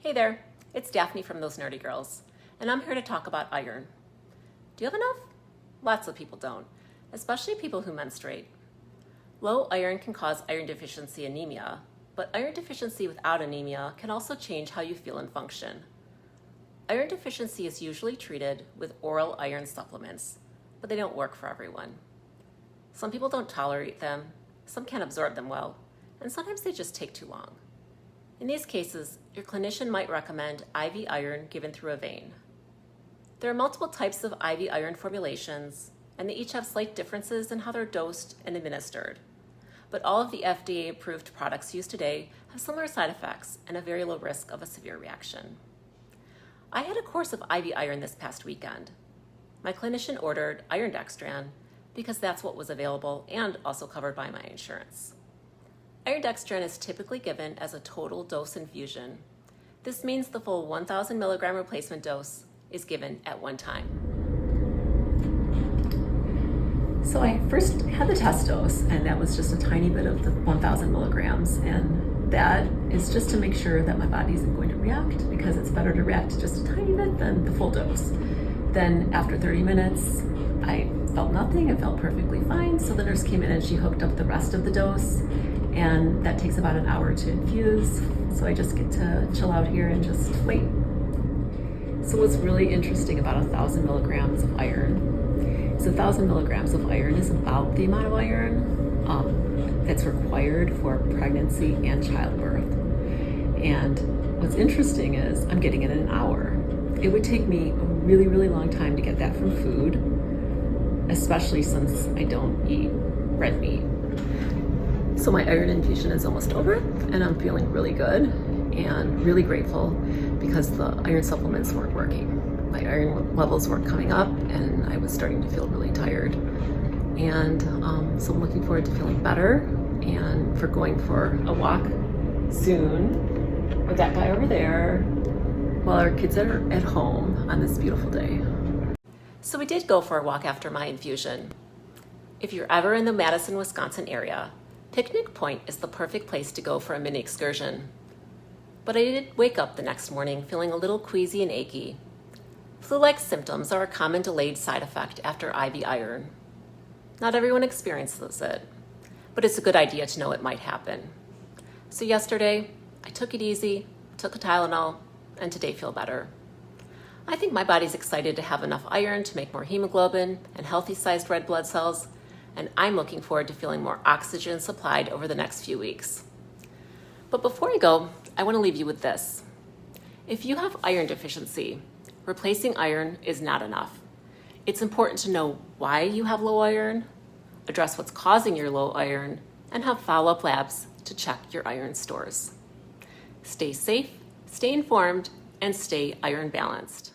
Hey there, it's Daphne from those Nerdy Girls, and I'm here to talk about iron. Do you have enough? Lots of people don't, especially people who menstruate. Low iron can cause iron deficiency anemia, but iron deficiency without anemia can also change how you feel and function. Iron deficiency is usually treated with oral iron supplements, but they don't work for everyone. Some people don't tolerate them, some can't absorb them well, and sometimes they just take too long. In these cases, your clinician might recommend IV iron given through a vein. There are multiple types of IV iron formulations, and they each have slight differences in how they're dosed and administered. But all of the FDA-approved products used today have similar side effects and a very low risk of a severe reaction. I had a course of IV iron this past weekend. My clinician ordered iron dextran because that's what was available and also covered by my insurance. Iron dextran is typically given as a total dose infusion. This means the full 1,000 milligram replacement dose is given at one time. So I first had the test dose, and that was just a tiny bit of the 1,000 milligrams, and that is just to make sure that my body isn't going to react, because it's better to react just a tiny bit than the full dose. Then after 30 minutes, I felt nothing, I felt perfectly fine, so the nurse came in and she hooked up the rest of the dose, and that takes about an hour to infuse, so I just get to chill out here and just wait. So what's really interesting about 1,000 milligrams of iron is 1,000 milligrams of iron is about the amount of iron that's required for pregnancy and childbirth. And what's interesting is I'm getting it in an hour. It would take me a really, really long time to get that from food, especially since I don't eat red meat. So my iron infusion is almost over, and I'm feeling really good and really grateful because the iron supplements weren't working. My iron levels weren't coming up, and I was starting to feel really tired. And so I'm looking forward to feeling better and for going for a walk soon with that guy over there while our kids are at home on this beautiful day. So we did go for a walk after my infusion. If you're ever in the Madison, Wisconsin area, Picnic Point is the perfect place to go for a mini excursion. But I did wake up the next morning feeling a little queasy and achy. Flu-like symptoms are a common delayed side effect after IV iron. Not everyone experiences it, but it's a good idea to know it might happen. So yesterday, I took it easy, took a Tylenol, and today feel better. I think my body's excited to have enough iron to make more hemoglobin and healthy-sized red blood cells, and I'm looking forward to feeling more oxygen supplied over the next few weeks. But before I go, I want to leave you with this. If you have iron deficiency, replacing iron is not enough. It's important to know why you have low iron, address what's causing your low iron, and have follow-up labs to check your iron stores. Stay safe, stay informed, and stay iron balanced.